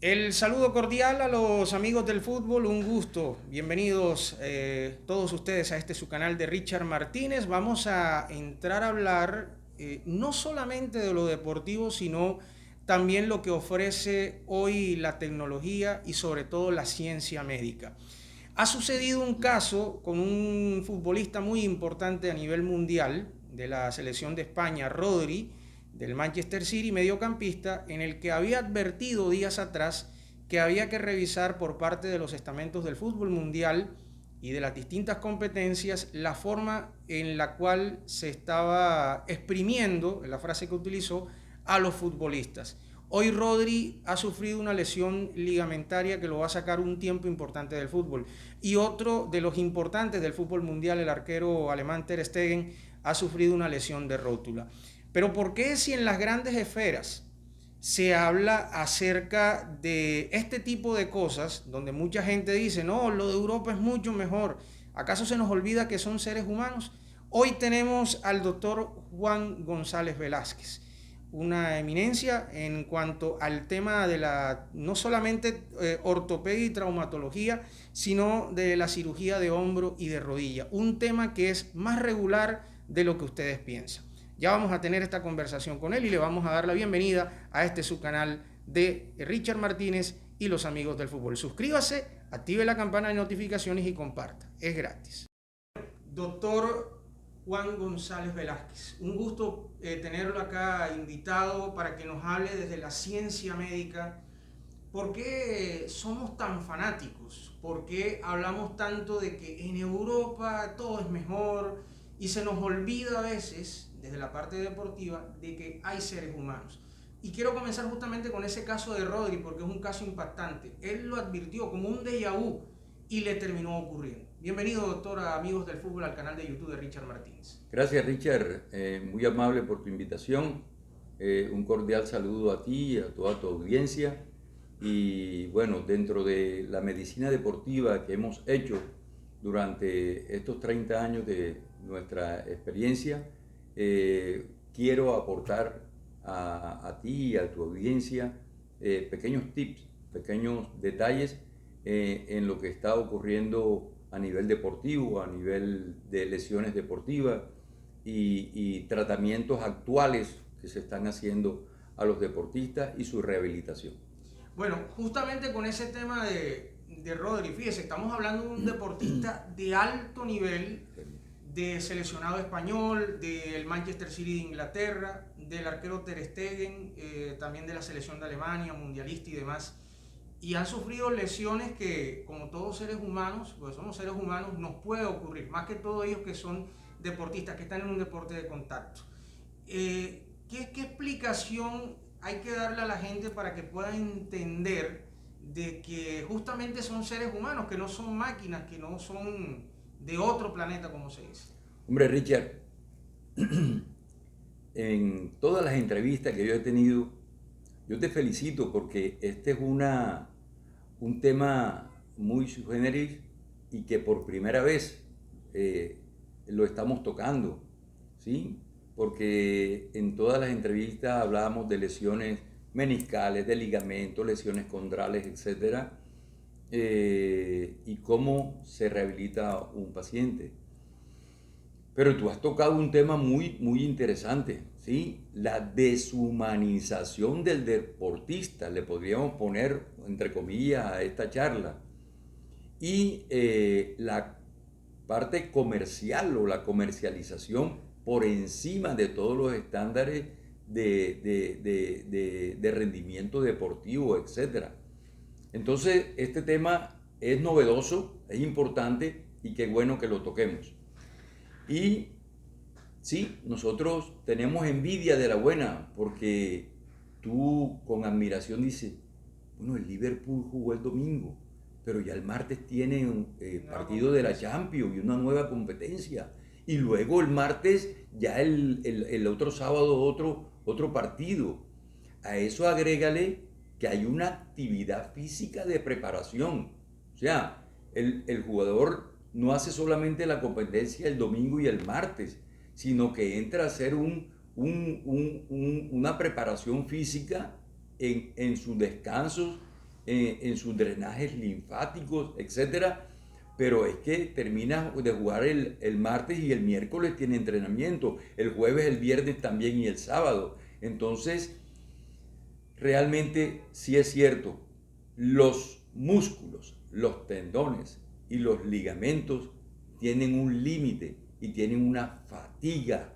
El saludo cordial a los amigos del fútbol, un gusto. Bienvenidos todos ustedes a este su canal de Richard Martínez. Vamos a entrar a hablar no solamente de lo deportivo, sino también lo que ofrece hoy la tecnología y sobre todo la ciencia médica. Ha sucedido un caso con un futbolista muy importante a nivel mundial de la selección de España, Rodri, del Manchester City, mediocampista, en el que había advertido días atrás que había que revisar por parte de los estamentos del fútbol mundial y de las distintas competencias la forma en la cual se estaba exprimiendo, la frase que utilizó, a los futbolistas. Hoy Rodri ha sufrido una lesión ligamentaria que lo va a sacar un tiempo importante del fútbol. Y otro de los importantes del fútbol mundial, el arquero alemán Ter Stegen, ha sufrido una lesión de rótula. Pero ¿por qué si en las grandes esferas se habla acerca de este tipo de cosas, donde mucha gente dice, no, lo de Europa es mucho mejor? ¿Acaso se nos olvida que son seres humanos? Hoy tenemos al doctor Juan González Velázquez, una eminencia en cuanto al tema de la, no solamente ortopedia y traumatología, sino de la cirugía de hombro y de rodilla, un tema que es más regular de lo que ustedes piensan. Ya vamos a tener esta conversación con él y le vamos a dar la bienvenida a este su canal de Richard Martínez y los amigos del fútbol. Suscríbase, active la campana de notificaciones y comparta. Es gratis. Doctor Juan González Velázquez, un gusto tenerlo acá invitado para que nos hable desde la ciencia médica. ¿Por qué somos tan fanáticos? ¿Por qué hablamos tanto de que en Europa todo es mejor y se nos olvida a veces, desde la parte deportiva, de que hay seres humanos? Y quiero comenzar justamente con ese caso de Rodri, porque es un caso impactante. Él lo advirtió como un déjà vu y le terminó ocurriendo. Bienvenido, doctor, a Amigos del Fútbol, al canal de YouTube de Richard Martínez. Gracias, Richard. Muy amable por tu invitación. Un cordial saludo a ti y a toda tu audiencia. Y bueno, dentro de la medicina deportiva que hemos hecho durante estos 30 años de nuestra experiencia, quiero aportar a ti y a tu audiencia pequeños tips, pequeños detalles en lo que está ocurriendo a nivel deportivo, a nivel de lesiones deportivas y tratamientos actuales que se están haciendo a los deportistas y su rehabilitación. Bueno, justamente con ese tema de Rodri, fíjese, estamos hablando de un deportista de alto nivel, de seleccionado español, del Manchester City de Inglaterra, del arquero Ter Stegen, también de la selección de Alemania, mundialista y demás. Y han sufrido lesiones que, como todos seres humanos, pues somos seres humanos, nos puede ocurrir, más que todos ellos que son deportistas, que están en un deporte de contacto. ¿Qué explicación hay que darle a la gente para que pueda entender de que justamente son seres humanos, que no son máquinas, que no son de otro planeta, como se dice? Hombre, Richard, en todas las entrevistas que yo he tenido, yo te felicito porque este es un tema muy sui generis y que por primera vez lo estamos tocando, ¿sí? Porque en todas las entrevistas hablábamos de lesiones meniscales, de ligamentos, lesiones condrales, etcétera, y cómo se rehabilita un paciente. Pero tú has tocado un tema muy interesante, ¿sí? La deshumanización del deportista, le podríamos poner entre comillas a esta charla. Y la parte comercial o la comercialización por encima de todos los estándares de rendimiento deportivo, etcétera. Entonces, este tema es novedoso, es importante y qué bueno que lo toquemos. Y sí, nosotros tenemos envidia de la buena, porque tú con admiración dices, bueno, el Liverpool jugó el domingo, pero ya el martes tiene un partido de la Champions y una nueva competencia. Y luego el martes, ya el otro sábado, otro partido. A eso agrégale que hay una actividad física de preparación. O sea, el jugador no hace solamente la competencia el domingo y el martes, sino que entra a hacer una preparación física en sus descansos en sus drenajes linfáticos, etcétera. Pero es que termina de jugar el martes y el miércoles tiene entrenamiento, el jueves, el viernes también y el sábado. Entonces, realmente sí es cierto, los músculos, los tendones y los ligamentos tienen un límite y tienen una fatiga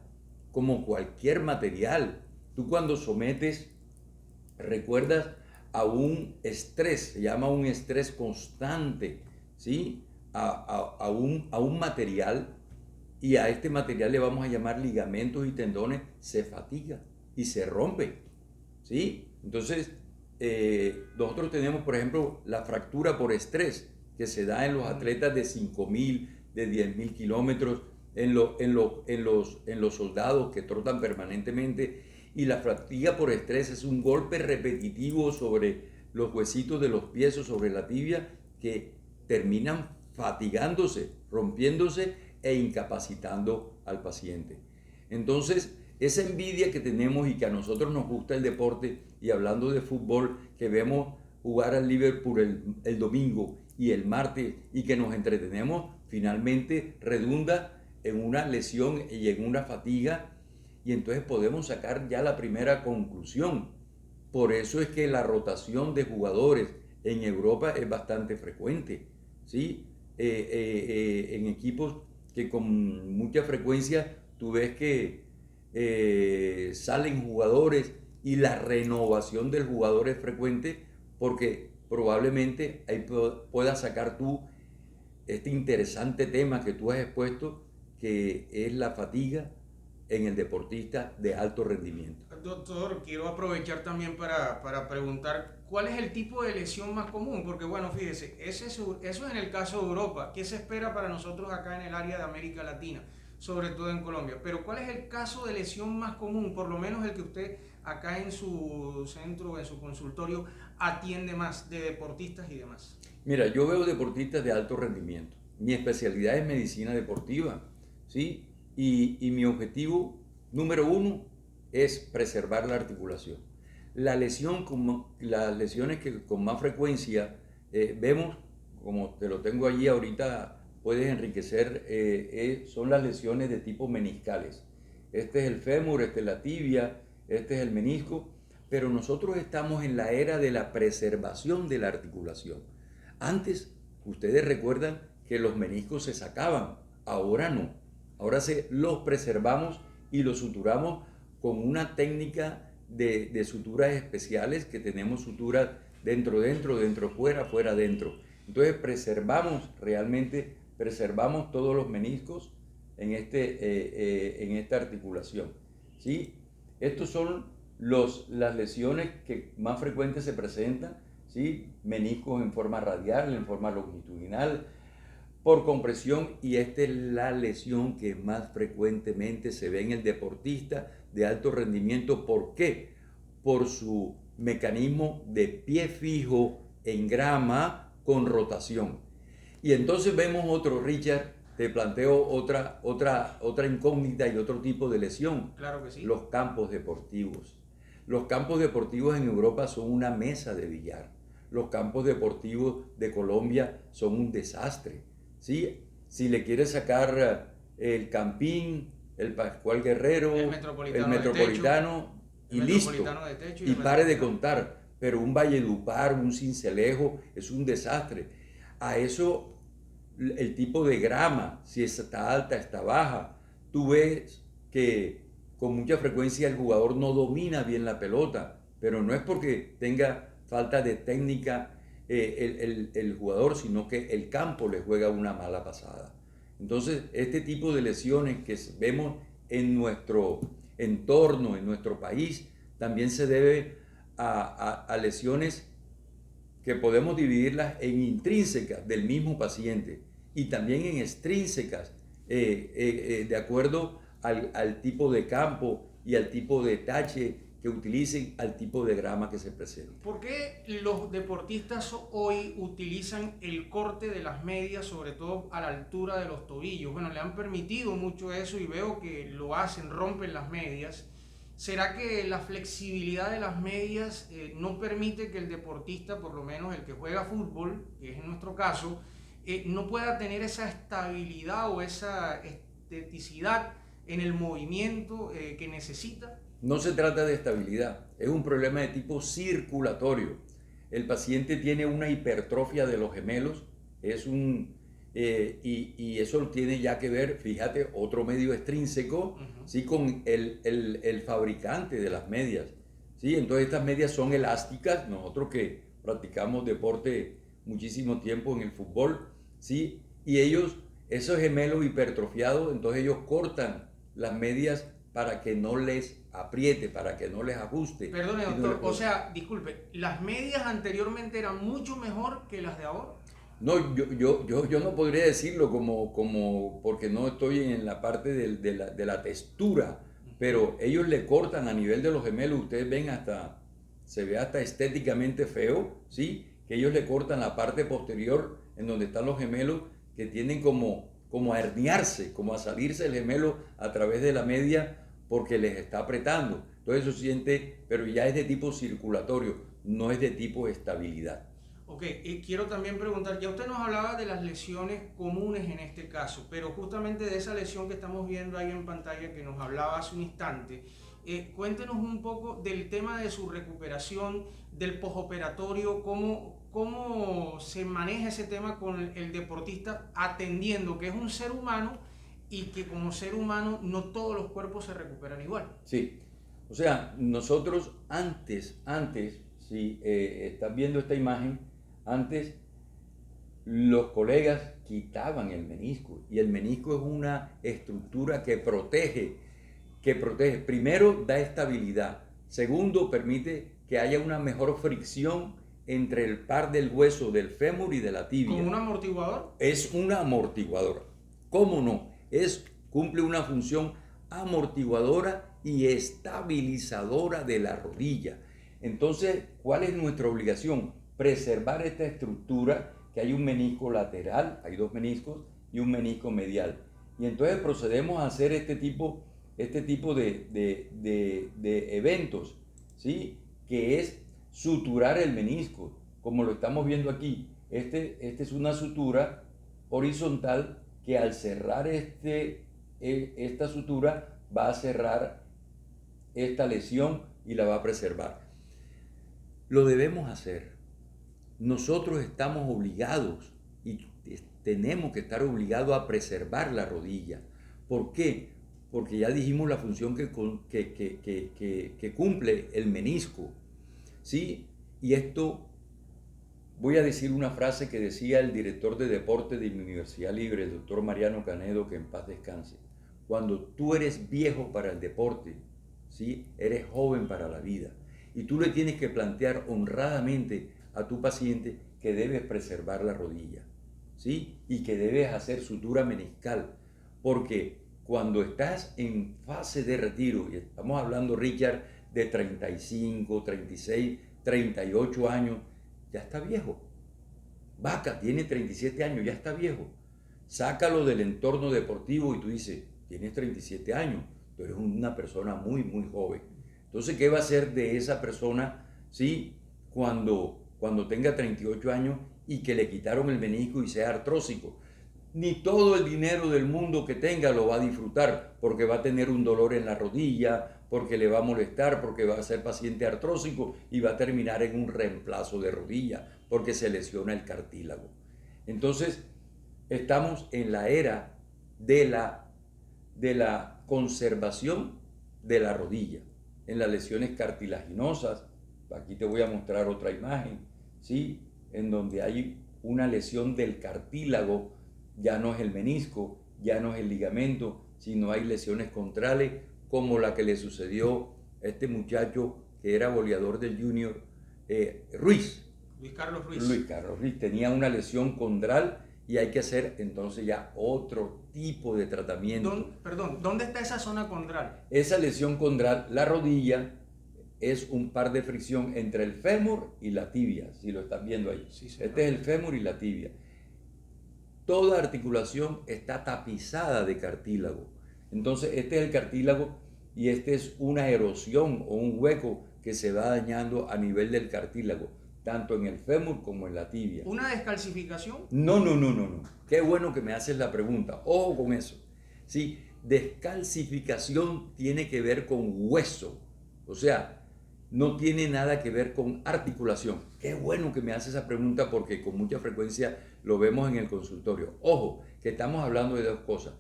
como cualquier material. Tú cuando sometes, recuerdas a un estrés, se llama un estrés constante, ¿sí? A un material, y a este material le vamos a llamar ligamentos y tendones, se fatiga y se rompe, ¿sí? Entonces, nosotros tenemos, por ejemplo, la fractura por estrés, que se da en los atletas de 5.000, de 10.000 kilómetros, en los soldados que trotan permanentemente. Y la fatiga por estrés es un golpe repetitivo sobre los huesitos de los pies o sobre la tibia que terminan fatigándose, rompiéndose e incapacitando al paciente. Entonces, esa envidia que tenemos y que a nosotros nos gusta el deporte, y hablando de fútbol, que vemos jugar al Liverpool el domingo y el martes y que nos entretenemos, finalmente redunda en una lesión y en una fatiga, y entonces podemos sacar ya la primera conclusión. Por eso es que la rotación de jugadores en Europa es bastante frecuente, ¿sí? En equipos que con mucha frecuencia tú ves que salen jugadores y la renovación del jugador es frecuente porque probablemente ahí puedas sacar tú este interesante tema que tú has expuesto, que es la fatiga en el deportista de alto rendimiento. Doctor, quiero aprovechar también para preguntar cuál es el tipo de lesión más común, porque bueno, fíjese, eso es en el caso de Europa. ¿Qué se espera para nosotros acá en el área de América Latina, sobre todo en Colombia? Pero ¿cuál es el caso de lesión más común, por lo menos el que usted acá en su centro, en su consultorio, atiende más de deportistas y demás? Mira, yo veo deportistas de alto rendimiento. Mi especialidad es medicina deportiva, ¿sí? Y mi objetivo número uno es preservar la articulación. Las lesiones que con más frecuencia vemos, como te lo tengo allí ahorita, puedes enriquecer, son las lesiones de tipo meniscales. Este es el fémur, este es la tibia, este es el menisco, pero nosotros estamos en la era de la preservación de la articulación. Antes, ustedes recuerdan que los meniscos se sacaban, ahora no. Ahora los preservamos y los suturamos con una técnica de suturas especiales, que tenemos suturas dentro, fuera, fuera, dentro. Entonces realmente preservamos todos los meniscos en esta articulación, ¿sí? Estos son las lesiones que más frecuentes se presentan, ¿sí? Meniscos en forma radial, en forma longitudinal, por compresión, y esta es la lesión que más frecuentemente se ve en el deportista de alto rendimiento. ¿Por qué? Por su mecanismo de pie fijo en grama con rotación. Y entonces vemos otro, Richard, te planteo otra incógnita y otro tipo de lesión. Claro que sí. Los campos deportivos. Los campos deportivos en Europa son una mesa de billar. Los campos deportivos de Colombia son un desastre, ¿sí? Si le quieres sacar el Campín, el Pascual Guerrero, el Metropolitano y listo, y pare de contar. Pero un Valledupar, un Sincelejo, es un desastre. A eso, el tipo de grama, si está alta, está baja. Tú ves que con mucha frecuencia el jugador no domina bien la pelota, pero no es porque tenga falta de técnica el jugador, sino que el campo le juega una mala pasada. Entonces, este tipo de lesiones que vemos en nuestro entorno, en nuestro país, también se debe a lesiones que podemos dividirlas en intrínsecas del mismo paciente y también en extrínsecas, de acuerdo al tipo de campo y al tipo de tache que utilicen, al tipo de grama que se presenta. ¿Por qué los deportistas hoy utilizan el corte de las medias, sobre todo a la altura de los tobillos? Bueno, le han permitido mucho eso y veo que lo hacen, rompen las medias. ¿Será que la flexibilidad de las medias no permite que el deportista, por lo menos el que juega fútbol, que es en nuestro caso, no pueda tener esa estabilidad o esa esteticidad en el movimiento que necesita? No se trata de estabilidad, es un problema de tipo circulatorio. El paciente tiene una hipertrofia de los gemelos, y eso tiene ya que ver, fíjate, otro medio extrínseco, ¿sí? Con el fabricante de las medias. ¿Sí? Entonces estas medias son elásticas, nosotros que practicamos deporte muchísimo tiempo en el fútbol, ¿sí? Y esos gemelos hipertrofiados, entonces ellos cortan las medias para que no les apriete, para que no les ajuste. Perdone, doctor, o sea, disculpe, ¿las medias anteriormente eran mucho mejor que las de ahora? No, yo no podría decirlo porque no estoy en la parte de la textura, pero ellos le cortan a nivel de los gemelos, ustedes ven se ve hasta estéticamente feo, ¿sí? Que ellos le cortan la parte posterior en donde están los gemelos, que tienden como a herniarse, como a salirse el gemelo a través de la media porque les está apretando. Entonces eso siente, pero ya es de tipo circulatorio, no es de tipo estabilidad. Ok, y quiero también preguntar, ya usted nos hablaba de las lesiones comunes en este caso, pero justamente de esa lesión que estamos viendo ahí en pantalla que nos hablaba hace un instante, cuéntenos un poco del tema de su recuperación, del posoperatorio, cómo se maneja ese tema con el deportista atendiendo que es un ser humano y que como ser humano no todos los cuerpos se recuperan igual. Sí, o sea, nosotros si estás viendo esta imagen, antes los colegas quitaban el menisco y el menisco es una estructura que protege. Primero, da estabilidad. Segundo, permite que haya una mejor fricción entre el par del hueso del fémur y de la tibia. ¿Como un amortiguador? Es un amortiguador. ¿Cómo no? Cumple una función amortiguadora y estabilizadora de la rodilla. Entonces, ¿cuál es nuestra obligación? Preservar esta estructura, que hay un menisco lateral, hay dos meniscos y un menisco medial. Y entonces procedemos a hacer este tipo de eventos, ¿sí? Que es suturar el menisco, como lo estamos viendo aquí. Este es una sutura horizontal que al cerrar esta sutura va a cerrar esta lesión y la va a preservar. Lo debemos hacer. Nosotros estamos obligados y tenemos que estar obligados a preservar la rodilla. ¿Por qué? Porque ya dijimos la función que cumple el menisco, ¿sí? Y esto, voy a decir una frase que decía el director de deporte de mi Universidad Libre, el doctor Mariano Canedo, que en paz descanse. Cuando tú eres viejo para el deporte, ¿sí? Eres joven para la vida. Y tú le tienes que plantear honradamente a tu paciente que debes preservar la rodilla, ¿sí? Y que debes hacer sutura meniscal, porque cuando estás en fase de retiro, y estamos hablando, Richard, de 35, 36, 38 años, ya está viejo. Vaca tiene 37 años, ya está viejo. Sácalo del entorno deportivo y tú dices, tienes 37 años, tú eres una persona muy, muy joven. Entonces, ¿qué va a hacer de esa persona, ¿sí? Cuando tenga 38 años y que le quitaron el menisco y sea artrósico? Ni todo el dinero del mundo que tenga lo va a disfrutar, porque va a tener un dolor en la rodilla, porque le va a molestar, porque va a ser paciente artrósico y va a terminar en un reemplazo de rodilla, porque se lesiona el cartílago. Entonces, estamos en la era de la conservación de la rodilla, en las lesiones cartilaginosas. Aquí te voy a mostrar otra imagen, ¿sí? En donde hay una lesión del cartílago, ya no es el menisco, ya no es el ligamento, sino hay lesiones contrales, como la que le sucedió a este muchacho que era goleador del Junior, Ruiz. Luis Carlos Ruiz. Luis Carlos Ruiz tenía una lesión condral y hay que hacer entonces ya otro tipo de tratamiento. Perdón, ¿dónde está esa zona condral? Esa lesión condral, la rodilla, es un par de fricción entre el fémur y la tibia, si lo están viendo ahí. Sí, este es el fémur y la tibia. Toda articulación está tapizada de cartílago. Entonces, este es el cartílago y este es una erosión o un hueco que se va dañando a nivel del cartílago, tanto en el fémur como en la tibia. ¿Una descalcificación? No, no, no, no, no. Qué bueno que me haces la pregunta. Ojo con eso. Sí, descalcificación tiene que ver con hueso. O sea, no tiene nada que ver con articulación. Qué bueno que me haces esa pregunta porque con mucha frecuencia lo vemos en el consultorio. Ojo, que estamos hablando de dos cosas.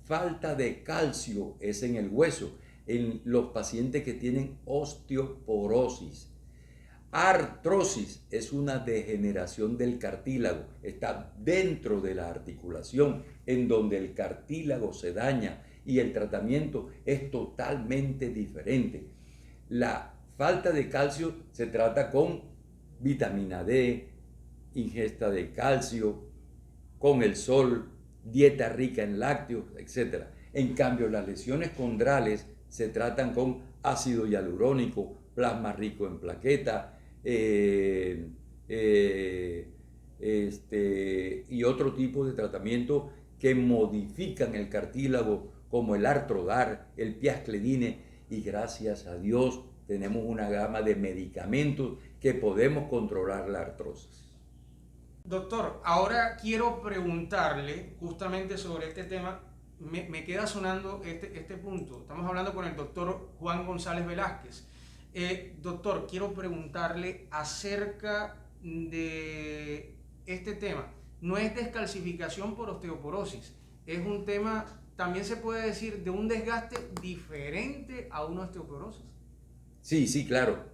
Falta de calcio es en el hueso, en los pacientes que tienen osteoporosis. Artrosis es una degeneración del cartílago, está dentro de la articulación, en donde el cartílago se daña y el tratamiento es totalmente diferente. La falta de calcio se trata con vitamina D, ingesta de calcio, con el sol, dieta rica en lácteos, etc. En cambio, las lesiones condrales se tratan con ácido hialurónico, plasma rico en plaqueta, y otro tipo de tratamiento que modifican el cartílago, como el Artrodar, el Piascledine, y gracias a Dios tenemos una gama de medicamentos que podemos controlar la artrosis. Doctor, ahora quiero preguntarle justamente sobre este tema. Me queda sonando este punto. Estamos hablando con el doctor Juan González Velázquez. Doctor, quiero preguntarle acerca de este tema. No es descalcificación por osteoporosis, es un tema, también se puede decir, de un desgaste diferente a una osteoporosis. Sí, sí, claro.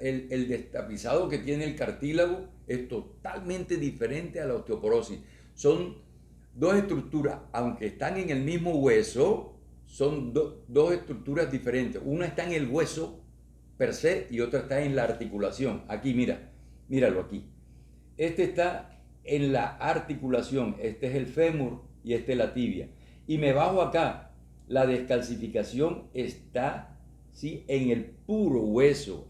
El destapizado que tiene el cartílago es totalmente diferente a la osteoporosis. Son dos estructuras, aunque están en el mismo hueso, son dos estructuras diferentes. Una está en el hueso per se y otra está en la articulación. Aquí, míralo aquí. Este está en la articulación, este es el fémur y este es la tibia. Y me bajo acá, la descalcificación está, ¿sí?, en el puro hueso,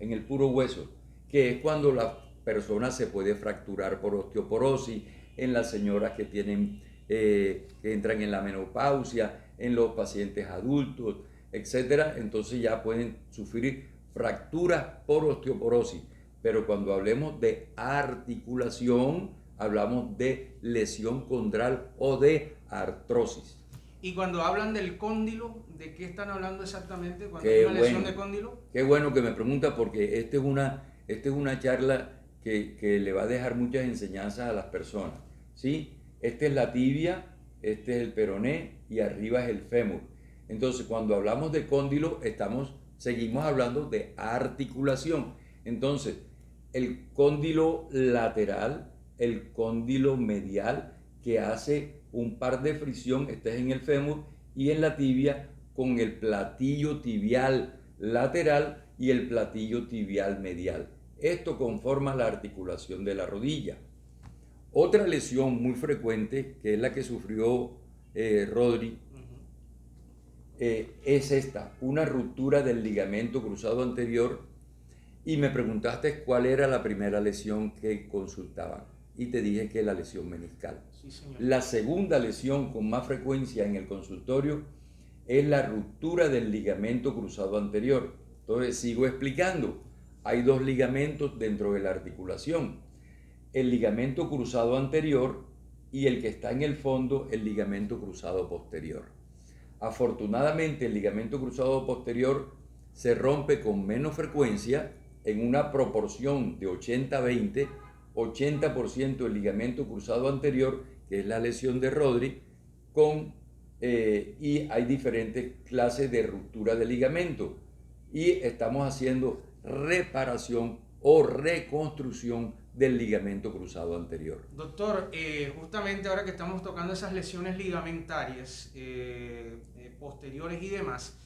que es cuando la persona se puede fracturar por osteoporosis, en las señoras que tienen, que entran en la menopausia, en los pacientes adultos, etc. Entonces ya pueden sufrir fracturas por osteoporosis, pero cuando hablemos de articulación, hablamos de lesión condral o de artrosis. Y cuando hablan del cóndilo, ¿de qué están hablando exactamente cuando hay una lesión de cóndilo? Qué bueno que me pregunta porque esta es una charla que le va a dejar muchas enseñanzas a las personas, ¿sí? Esta es la tibia, este es el peroné y arriba es el fémur. Entonces, cuando hablamos de cóndilo, seguimos hablando de articulación. Entonces, el cóndilo lateral, el cóndilo medial, que hace un par de fricción, este es en el fémur, y en la tibia con el platillo tibial lateral y el platillo tibial medial. Esto conforma la articulación de la rodilla. Otra lesión muy frecuente, que es la que sufrió Rodri, es esta, una ruptura del ligamento cruzado anterior, y me preguntaste cuál era la primera lesión que consultaban y te dije que es la lesión meniscal. Sí, señor. La segunda lesión con más frecuencia en el consultorio es la ruptura del ligamento cruzado anterior. Entonces sigo explicando, hay dos ligamentos dentro de la articulación, el ligamento cruzado anterior y el que está en el fondo, el ligamento cruzado posterior. Afortunadamente el ligamento cruzado posterior se rompe con menos frecuencia, en una proporción de 80-20, 80% el ligamento cruzado anterior, que es la lesión de Rodri, y hay diferentes clases de ruptura de ligamento y estamos haciendo reparación o reconstrucción del ligamento cruzado anterior. Doctor, justamente ahora que estamos tocando esas lesiones ligamentarias posteriores y demás,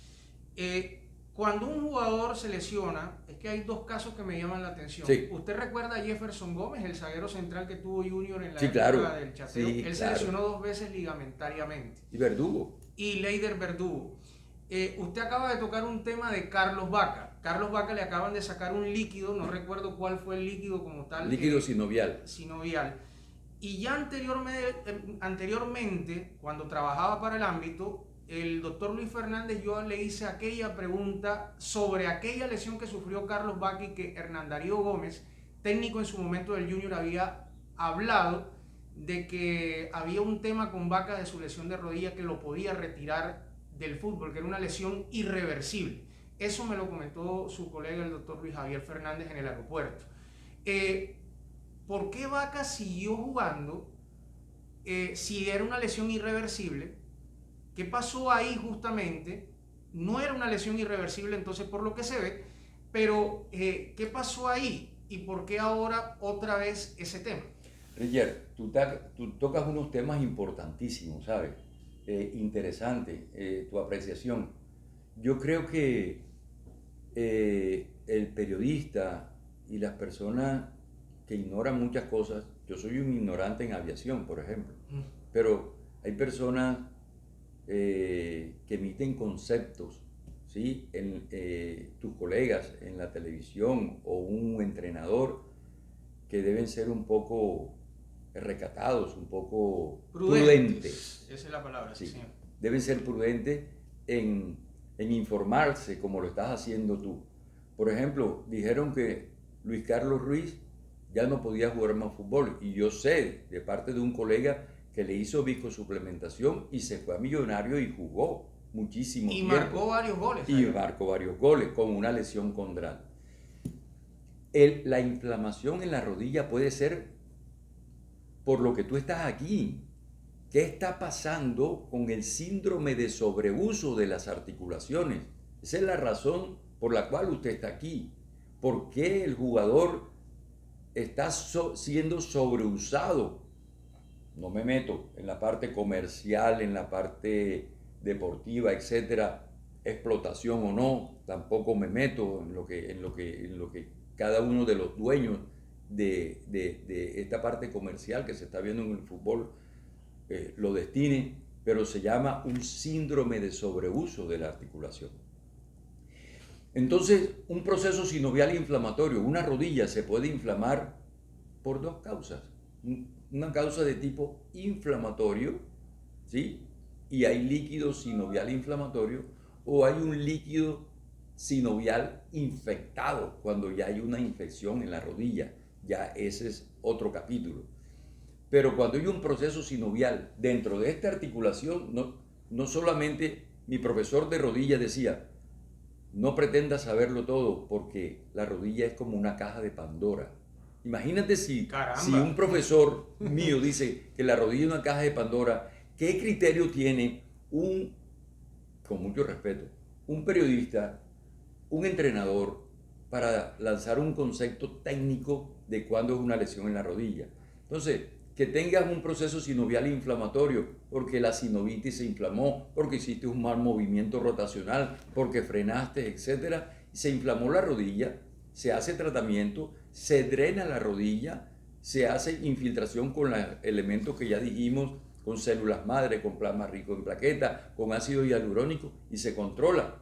cuando un jugador se lesiona, es que hay dos casos que me llaman la atención. Sí. ¿Usted recuerda a Jefferson Gómez, el zaguero central que tuvo Junior en la Sí, época claro. del chateo? Sí, Él se claro. lesionó 2 veces ligamentariamente. Y Verdugo. Y Leider Verdugo. Usted acaba de tocar un tema de Carlos Vaca. Carlos Vaca le acaban de sacar un líquido, no recuerdo cuál fue el líquido como tal. Líquido sinovial. Sinovial. Y ya anteriormente, cuando trabajaba para el ámbito, el doctor Luis Fernández, yo le hice aquella pregunta sobre aquella lesión que sufrió Carlos Vaca y que Hernán Darío Gómez, técnico en su momento del Junior, había hablado de que había un tema con Vaca de su lesión de rodilla que lo podía retirar del fútbol, que era una lesión irreversible. Eso me lo comentó su colega, el doctor Luis Javier Fernández, en el aeropuerto. ¿Por qué Vaca siguió jugando si era una lesión irreversible? ¿Qué pasó ahí justamente? No era una lesión irreversible entonces por lo que se ve, pero ¿qué pasó ahí? ¿Y por qué ahora otra vez ese tema? Richard, tú tocas unos temas importantísimos, ¿sabes? Interesante tu apreciación. Yo creo que el periodista y las personas que ignoran muchas cosas, yo soy un ignorante en aviación, por ejemplo, pero hay personas que emiten conceptos, ¿sí? Tus colegas en la televisión o un entrenador que deben ser un poco recatados, un poco prudentes. Esa es la palabra, sí. Señor. Deben ser prudentes en informarse como lo estás haciendo tú. Por ejemplo, dijeron que Luis Carlos Ruiz ya no podía jugar más fútbol y yo sé de parte de un colega que le hizo viscosuplementación y se fue a Millonario y jugó muchísimo y tiempo. Marcó varios goles. Y marcó varios goles con una lesión condral. La inflamación en la rodilla puede ser por lo que tú estás aquí. ¿Qué está pasando con el síndrome de sobreuso de las articulaciones? Esa es la razón por la cual usted está aquí. ¿Por qué el jugador está siendo sobreusado? No me meto en la parte comercial, en la parte deportiva, etcétera, explotación o no, tampoco me meto en lo que cada uno de los dueños de esta parte comercial que se está viendo en el fútbol lo destine, pero se llama un síndrome de sobreuso de la articulación. Entonces, un proceso sinovial inflamatorio, una rodilla se puede inflamar por dos causas. Una causa de tipo inflamatorio, ¿sí? Y hay líquido sinovial inflamatorio, o hay un líquido sinovial infectado, cuando ya hay una infección en la rodilla. Ya ese es otro capítulo. Pero cuando hay un proceso sinovial dentro de esta articulación, no solamente mi profesor de rodilla decía, no pretendas saberlo todo, porque la rodilla es como una caja de Pandora. Imagínate si un profesor mío dice que la rodilla es una caja de Pandora, ¿qué criterio tiene con mucho respeto, un periodista, un entrenador, para lanzar un concepto técnico de cuándo es una lesión en la rodilla? Entonces, que tengas un proceso sinovial inflamatorio, porque la sinovitis se inflamó, porque hiciste un mal movimiento rotacional, porque frenaste, etc. Se inflamó la rodilla, se hace tratamiento, se drena la rodilla, se hace infiltración con los elementos que ya dijimos, con células madre, con plasma rico en plaqueta, con ácido hialurónico, y se controla.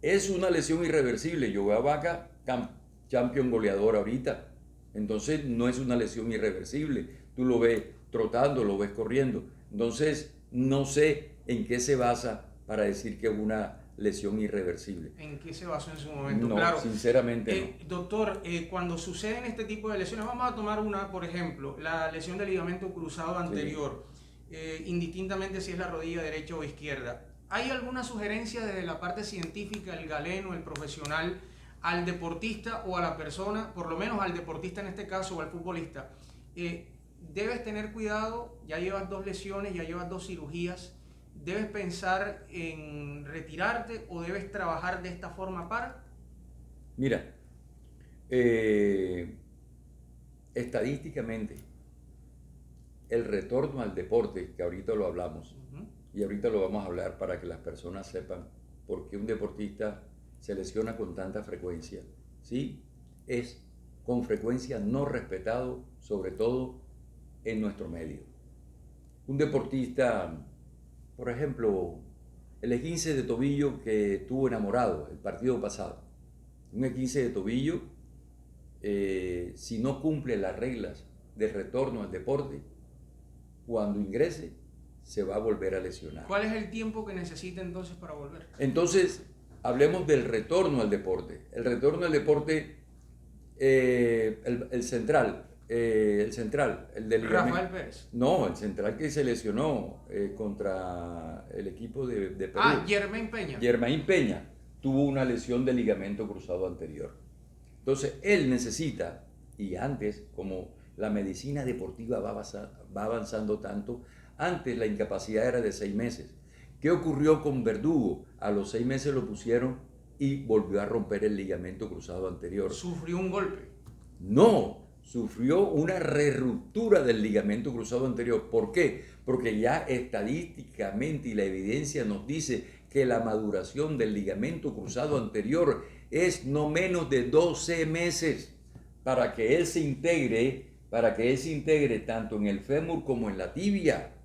Es una lesión irreversible. Yo veo a Vaca champion goleador ahorita. Entonces no es una lesión irreversible. Tú lo ves trotando, lo ves corriendo. Entonces no sé en qué se basa para decir que es una lesión irreversible. ¿En qué se basó en su momento? No, claro. Sinceramente no. Doctor, cuando suceden este tipo de lesiones, vamos a tomar una, por ejemplo, la lesión del ligamento cruzado anterior, indistintamente si es la rodilla derecha o izquierda. ¿Hay alguna sugerencia desde la parte científica, el galeno, el profesional, al deportista o a la persona, por lo menos al deportista en este caso o al futbolista? Debes tener cuidado, ya llevas 2 lesiones, ya llevas 2 cirugías, ¿debes pensar en retirarte o debes trabajar de esta forma para? Mira, estadísticamente, el retorno al deporte, que ahorita lo hablamos, y ahorita lo vamos a hablar para que las personas sepan por qué un deportista se lesiona con tanta frecuencia, ¿sí? Es con frecuencia no respetado, sobre todo en nuestro medio. Un deportista, por ejemplo, el esguince de tobillo que tuvo enamorado el partido pasado, un esguince de tobillo, si no cumple las reglas de retorno al deporte, cuando ingrese, se va a volver a lesionar. ¿Cuál es el tiempo que necesita entonces para volver? Entonces, hablemos del retorno al deporte. El retorno al deporte, el central, el del Rafael Pérez. No, el central que se lesionó contra el equipo de Perú. Germain Peña. Germain Peña tuvo una lesión de ligamento cruzado anterior. Entonces, él necesita, y antes, como la medicina deportiva va avanzando tanto, antes la incapacidad era de 6 meses. ¿Qué ocurrió con Verdugo? A los 6 meses lo pusieron y volvió a romper el ligamento cruzado anterior. ¿Sufrió un golpe? No, sufrió una reruptura del ligamento cruzado anterior. ¿Por qué? Porque ya estadísticamente y la evidencia nos dice que la maduración del ligamento cruzado anterior es no menos de 12 meses para que él se integre, tanto en el fémur como en la tibia.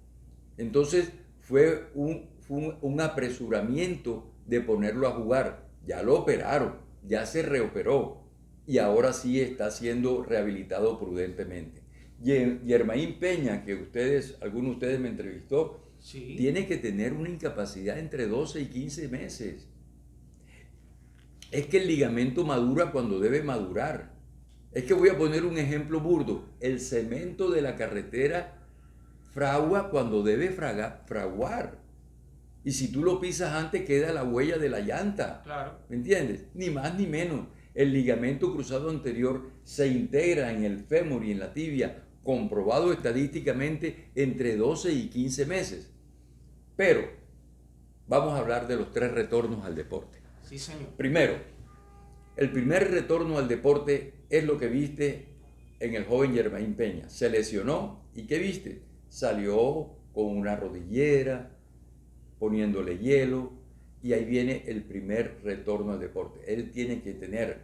Entonces fue un apresuramiento de ponerlo a jugar. Ya lo operaron, ya se reoperó y ahora sí está siendo rehabilitado prudentemente. Germain Peña, que alguno de ustedes me entrevistó, sí, tiene que tener una incapacidad entre 12 y 15 meses. Es que el ligamento madura cuando debe madurar. Es que voy a poner un ejemplo burdo. El cemento de la carretera fragua cuando debe fraguar. Y si tú lo pisas antes, queda la huella de la llanta. Claro. ¿Me entiendes? Ni más ni menos. El ligamento cruzado anterior se integra en el fémur y en la tibia, comprobado estadísticamente, entre 12 y 15 meses. Pero vamos a hablar de los 3 retornos al deporte. Sí, señor. Primero, el primer retorno al deporte es lo que viste en el joven Germain Peña. Se lesionó y ¿qué viste? Salió con una rodillera, poniéndole hielo, y ahí viene el primer retorno al deporte. Él tiene que tener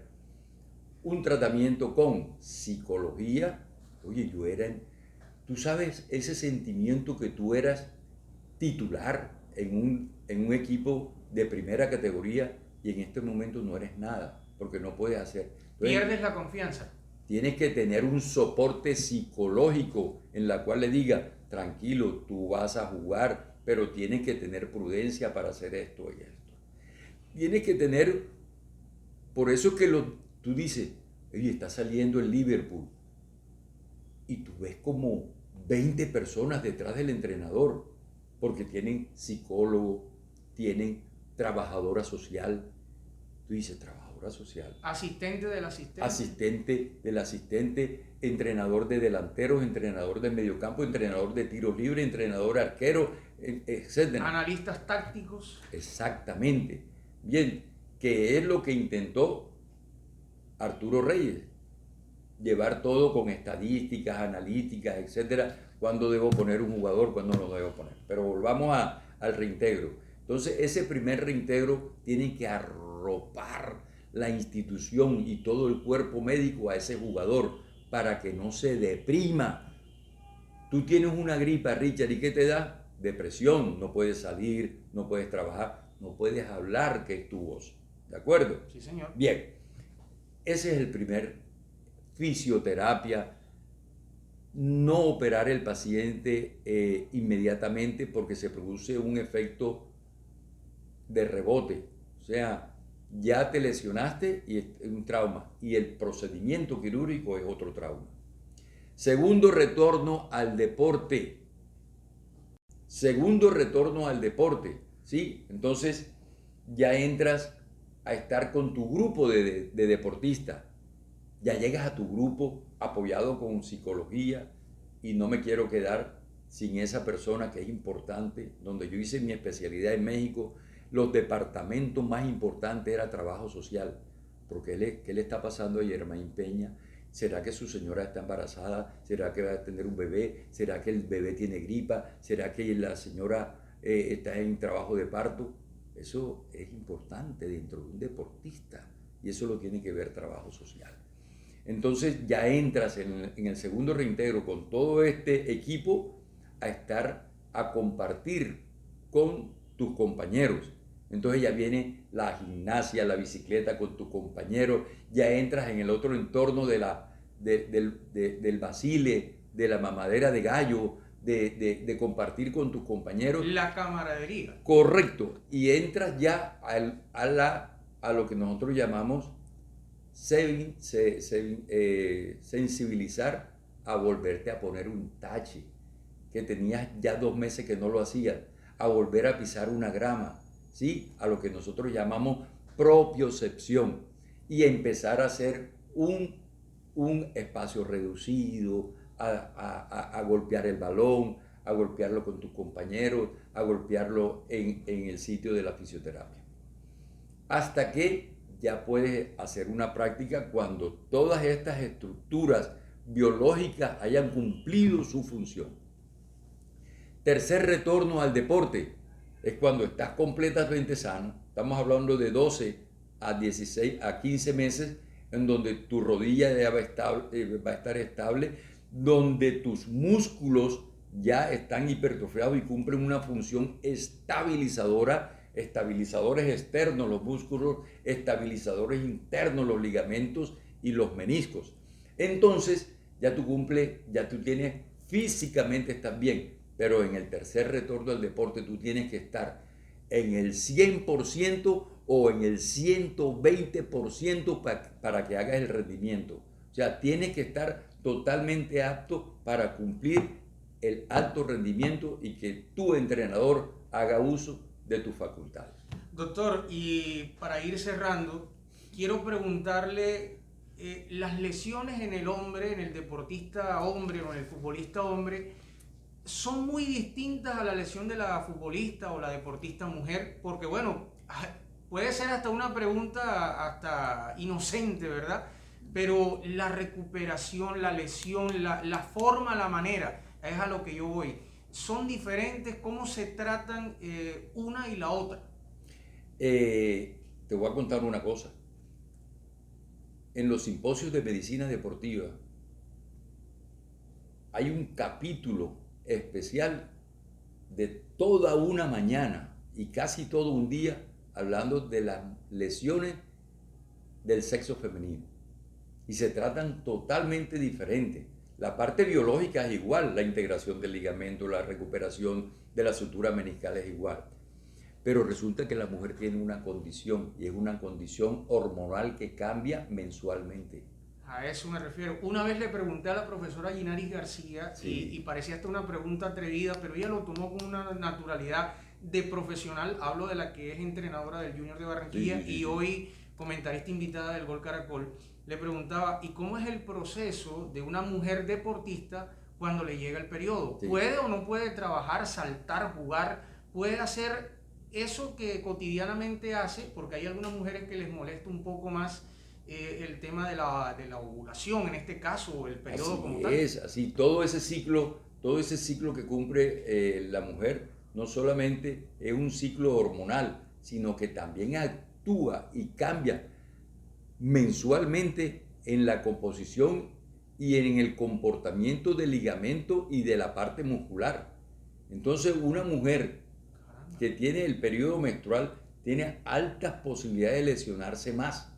un tratamiento con psicología. Oye, tú sabes ese sentimiento que tú eras titular en un equipo de primera categoría y en este momento no eres nada, porque no puedes hacer. Entonces, pierdes la confianza. Tienes que tener un soporte psicológico en la cual le diga, tranquilo, tú vas a jugar, pero tienes que tener prudencia para hacer esto y esto. Tienes que tener, por eso que tú dices, oye, está saliendo el Liverpool y tú ves como 20 personas detrás del entrenador, porque tienen psicólogo, tienen trabajadora social. Tú dices, trabajadora social. Asistente del asistente. Asistente del asistente, entrenador de delanteros, entrenador de mediocampo, entrenador de tiros libres, entrenador arquero, etc. Analistas tácticos. Exactamente. Bien, ¿qué es lo que intentó Arturo Reyes? Llevar todo con estadísticas, analíticas, etcétera. ¿Cuándo debo poner un jugador? ¿Cuándo no lo debo poner? Pero volvamos al reintegro. Entonces, ese primer reintegro tiene que arropar la institución y todo el cuerpo médico a ese jugador para que no se deprima. Tú tienes una gripa, Richard, ¿y qué te da? Depresión. No puedes salir, no puedes trabajar, no puedes hablar, que es tu voz. ¿De acuerdo? Sí, señor. Bien. Ese es el primer fisioterapia. No operar el paciente inmediatamente porque se produce un efecto de rebote. O sea, ya te lesionaste y es un trauma. Y el procedimiento quirúrgico es otro trauma. Segundo retorno al deporte. Segundo retorno al deporte. ¿Sí? Entonces ya entras a estar con tu grupo de deportistas. Ya llegas a tu grupo apoyado con psicología y no me quiero quedar sin esa persona que es importante. Donde yo hice mi especialidad en México, los departamentos más importantes era trabajo social. Porque ¿qué le está pasando a Germain Peña? ¿Será que su señora está embarazada? ¿Será que va a tener un bebé? ¿Será que el bebé tiene gripa? ¿Será que la señora está en trabajo de parto? Eso es importante dentro de un deportista y eso lo tiene que ver trabajo social. Entonces ya entras en el segundo reintegro con todo este equipo a compartir con tus compañeros. Entonces ya viene la gimnasia, la bicicleta con tus compañeros, ya entras en el otro entorno del basile, de la mamadera de gallo, de compartir con tus compañeros. La camaradería. Correcto. Y entras ya a lo que nosotros llamamos sensibilizar a volverte a poner un tache, que tenías ya 2 meses que no lo hacías, a volver a pisar una grama, ¿sí? A lo que nosotros llamamos propiocepción, y empezar a hacer un espacio reducido, a golpear el balón, a golpearlo con tus compañeros, a golpearlo en el sitio de la fisioterapia. Hasta que ya puedes hacer una práctica cuando todas estas estructuras biológicas hayan cumplido su función. Tercer retorno al deporte es cuando estás completamente sano. Estamos hablando de 12 a 16 a 15 meses en donde tu rodilla ya va a estar estable, donde tus músculos ya están hipertrofiados y cumplen una función estabilizadora, estabilizadores externos los músculos, estabilizadores internos los ligamentos y los meniscos. Entonces ya tú tienes, físicamente estás bien, pero en el tercer retorno al deporte tú tienes que estar en el 100% o en el 120% para que hagas el rendimiento. O sea, tienes que estar totalmente apto para cumplir el alto rendimiento y que tu entrenador haga uso de tus facultades. Doctor, y para ir cerrando, quiero preguntarle, las lesiones en el hombre, en el deportista hombre o en el futbolista hombre, ¿son muy distintas a la lesión de la futbolista o la deportista mujer? Porque bueno, puede ser hasta una pregunta hasta inocente, ¿verdad? Pero la recuperación, la lesión, la forma, la manera, es a lo que yo voy. ¿Son diferentes? ¿Cómo se tratan una y la otra? Te voy a contar una cosa. En los simposios de medicina deportiva hay un capítulo especial de toda una mañana y casi todo un día hablando de las lesiones del sexo femenino. Y se tratan totalmente diferentes. La parte biológica es igual, la integración del ligamento, la recuperación de la sutura meniscal es igual. Pero resulta que la mujer tiene una condición, y es una condición hormonal que cambia mensualmente. A eso me refiero. Una vez le pregunté a la profesora Ginaris García, Sí. y parecía hasta una pregunta atrevida, pero ella lo tomó con una naturalidad de profesional. Hablo de la que es entrenadora del Junior de Barranquilla, Sí. y hoy comentarista invitada del Gol Caracol. Le preguntaba, ¿y cómo es el proceso de una mujer deportista cuando le llega el periodo? Sí. ¿Puede o no puede trabajar, saltar, jugar? ¿Puede hacer eso que cotidianamente hace? Porque hay algunas mujeres que les molesta un poco más el tema de la ovulación, en este caso, o el periodo Así como tal. es, así todo ese ciclo que cumple la mujer no solamente es un ciclo hormonal, sino que también actúa y cambia mensualmente en la composición y en el comportamiento del ligamento y de la parte muscular. Entonces, una mujer que tiene el periodo menstrual tiene altas posibilidades de lesionarse más.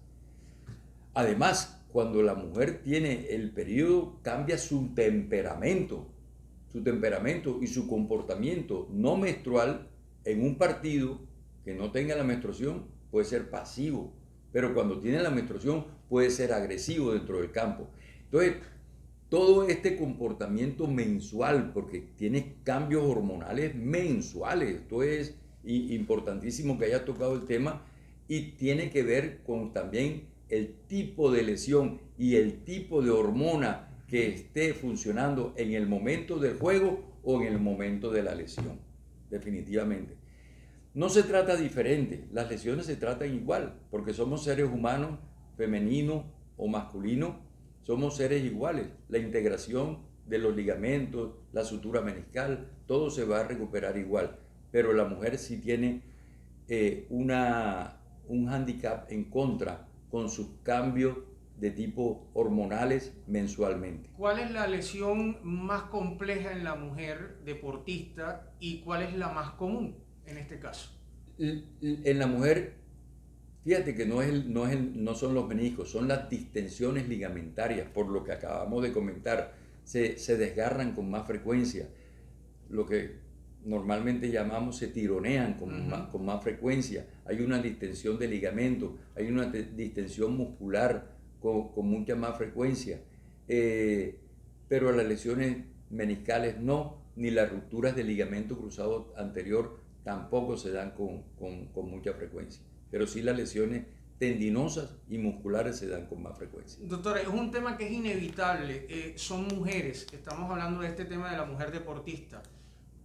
Además, cuando la mujer tiene el periodo, cambia su temperamento y su comportamiento no menstrual. En un partido que no tenga la menstruación puede ser pasivo, pero cuando tiene la menstruación puede ser agresivo dentro del campo. Entonces, todo este comportamiento mensual, porque tienes cambios hormonales mensuales, esto es importantísimo que hayas tocado el tema, y tiene que ver con también el tipo de lesión y el tipo de hormona que esté funcionando en el momento del juego o en el momento de la lesión, definitivamente. No se trata diferente, las lesiones se tratan igual, porque somos seres humanos, femenino o masculino, somos seres iguales. La integración de los ligamentos, la sutura meniscal, todo se va a recuperar igual, pero la mujer sí tiene un hándicap en contra con sus cambios de tipo hormonales mensualmente. ¿Cuál es la lesión más compleja en la mujer deportista y cuál es la más común en este caso? En la mujer, fíjate que no son los meniscos, son las distensiones ligamentarias, por lo que acabamos de comentar, se desgarran con más frecuencia. lo que normalmente llamamos se tironean con más frecuencia, hay una distensión de ligamento, hay una distensión muscular con mucha más frecuencia, pero las lesiones meniscales no, ni las rupturas del ligamento cruzado anterior tampoco se dan con mucha frecuencia, pero sí las lesiones tendinosas y musculares se dan con más frecuencia. Doctora, es un tema que es inevitable. Son mujeres, estamos hablando de este tema de la mujer deportista.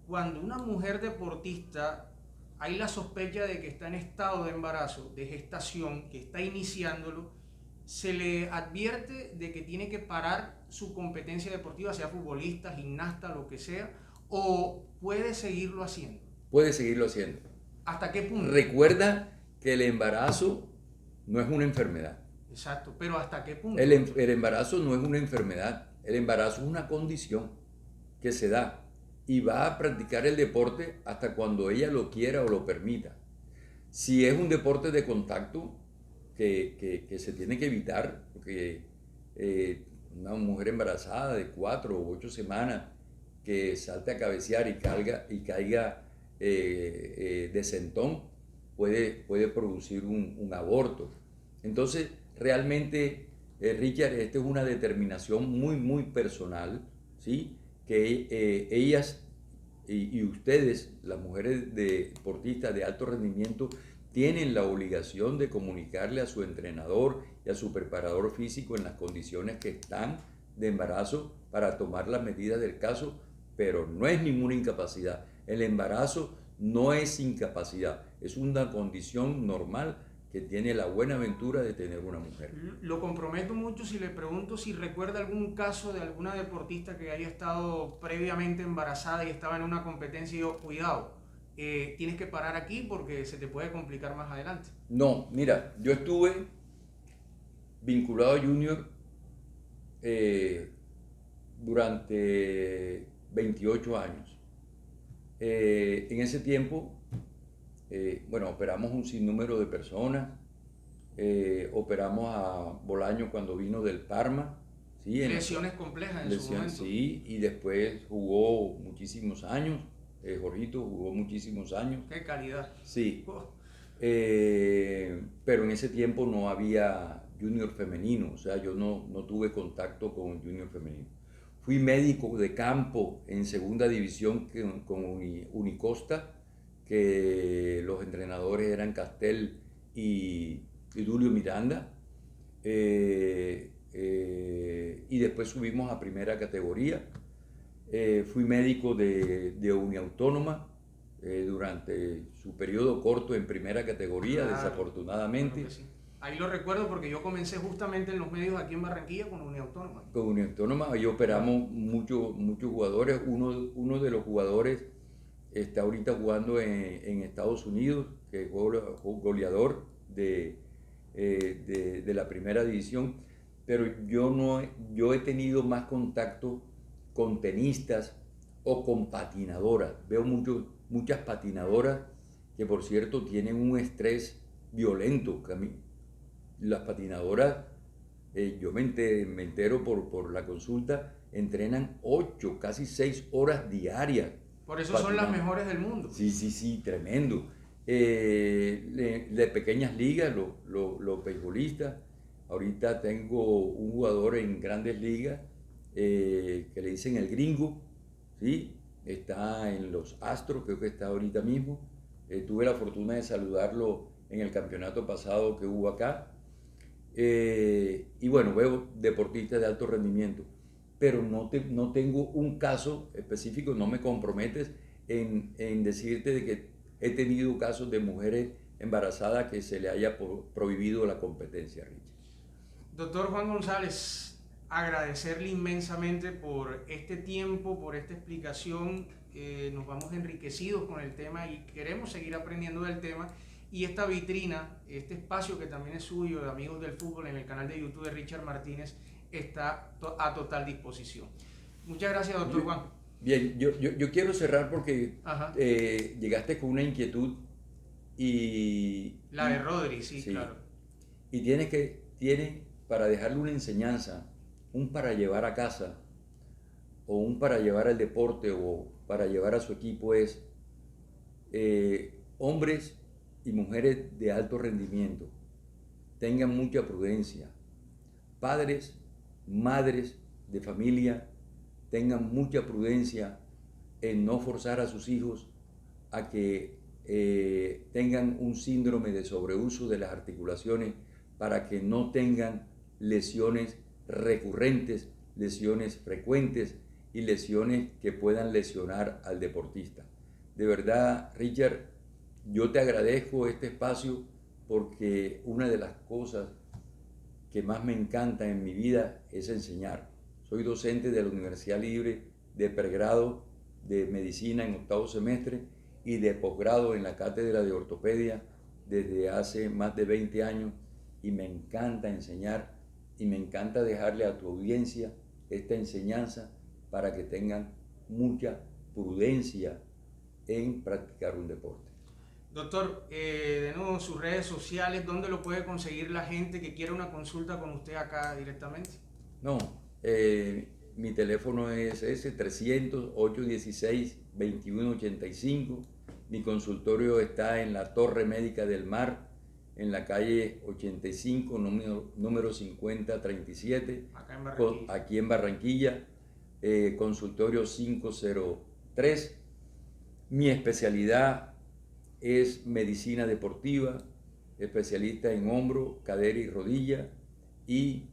Cuando una mujer deportista hay la sospecha de que está en estado de embarazo, de gestación, que está iniciándolo, se le advierte de que tiene que parar su competencia deportiva, sea futbolista, gimnasta, lo que sea, o puede seguirlo haciendo. Puede seguirlo haciendo. ¿Hasta qué punto? Recuerda que el embarazo no es una enfermedad. Exacto, pero ¿hasta qué punto? El embarazo no es una enfermedad, el embarazo es una condición que se da y va a practicar el deporte hasta cuando ella lo quiera o lo permita. Si es un deporte de contacto que se tiene que evitar, porque una mujer embarazada de 4 o 8 semanas que salte a cabecear y caiga de sentón puede producir un aborto. Entonces, realmente, Richard, esta es una determinación muy personal, ¿sí? Que ellas y ustedes, las mujeres deportistas de alto rendimiento, tienen la obligación de comunicarle a su entrenador y a su preparador físico en las condiciones que están de embarazo para tomar las medidas del caso, pero no es ninguna incapacidad. El embarazo no es incapacidad, es una condición normal que tiene la buena aventura de tener una mujer. Lo comprometo mucho si le pregunto si recuerda algún caso de alguna deportista que haya estado previamente embarazada y estaba en una competencia y yo, cuidado, tienes que parar aquí porque se te puede complicar más adelante. No, mira, yo estuve vinculado a Junior durante 28 años. En ese tiempo, bueno, operamos un sinnúmero de personas, operamos a Bolaño cuando vino del Parma. ¿Sí? Lesiones complejas en su momento. Sí, y después jugó muchísimos años, Jorgito jugó muchísimos años. ¡Qué calidad! Sí, pero en ese tiempo no había junior femenino, o sea, yo no tuve contacto con junior femenino. Fui médico de campo en segunda división con Unicosta, que los entrenadores eran Castel y Julio Miranda. Y después subimos a primera categoría. Fui médico de Uniautónoma durante su periodo corto en primera categoría, claro, desafortunadamente. Claro, sí. Ahí lo recuerdo porque yo comencé justamente en los medios aquí en Barranquilla con Uniautónoma. Con Uniautónoma, ahí operamos muchos jugadores. Uno de los jugadores está ahorita jugando en Estados Unidos, que es goleador de la primera división, pero yo he tenido más contacto con tenistas o con patinadoras. Veo muchas patinadoras que, por cierto, tienen un estrés violento. Las patinadoras, yo me entero por la consulta, entrenan 8, casi 6 horas diarias. Por eso patinando. Son las mejores del mundo. Sí, tremendo. De pequeñas ligas, los beisbolistas. Ahorita tengo un jugador en grandes ligas que le dicen el gringo, ¿sí? Está en los Astros, creo que está ahorita mismo. Tuve la fortuna de saludarlo en el campeonato pasado que hubo acá. Y bueno, veo deportistas de alto rendimiento, pero no tengo un caso específico, no me comprometes en decirte de que he tenido casos de mujeres embarazadas que se le haya prohibido la competencia, Richard. Doctor Juan González, agradecerle inmensamente por este tiempo, por esta explicación. Nos vamos enriquecidos con el tema y queremos seguir aprendiendo del tema. Y esta vitrina, este espacio que también es suyo, de Amigos del Fútbol, en el canal de YouTube de Richard Martínez, está a total disposición. Muchas gracias, doctor Juan. Bien, yo quiero cerrar porque llegaste con una inquietud y... La de Rodri, sí, claro. Y tiene para dejarle una enseñanza, para llevar a casa o un para llevar al deporte o para llevar a su equipo es hombres y mujeres de alto rendimiento. Tengan mucha prudencia. Padres, madres de familia, tengan mucha prudencia en no forzar a sus hijos a que tengan un síndrome de sobreuso de las articulaciones para que no tengan lesiones recurrentes, lesiones frecuentes y lesiones que puedan lesionar al deportista. De verdad, Richard, yo te agradezco este espacio porque una de las cosas que más me encanta en mi vida es enseñar. Soy docente de la Universidad Libre de pregrado de medicina en 8º semestre y de posgrado en la cátedra de ortopedia desde hace más de 20 años y me encanta enseñar y me encanta dejarle a tu audiencia esta enseñanza para que tengan mucha prudencia en practicar un deporte. Doctor, de nuevo sus redes sociales, ¿dónde lo puede conseguir la gente que quiera una consulta con usted acá directamente? No, mi teléfono es ese, 300-816-2185. Mi consultorio está en la Torre Médica del Mar, en la calle 85, número 5037, aquí en Barranquilla, consultorio 503. Mi especialidad es medicina deportiva, especialista en hombro, cadera y rodilla, y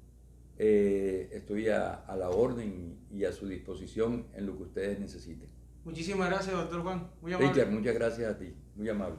estoy a la orden y a su disposición en lo que ustedes necesiten. Muchísimas gracias, doctor Juan. Muy amable. Richard, muchas gracias a ti, muy amable.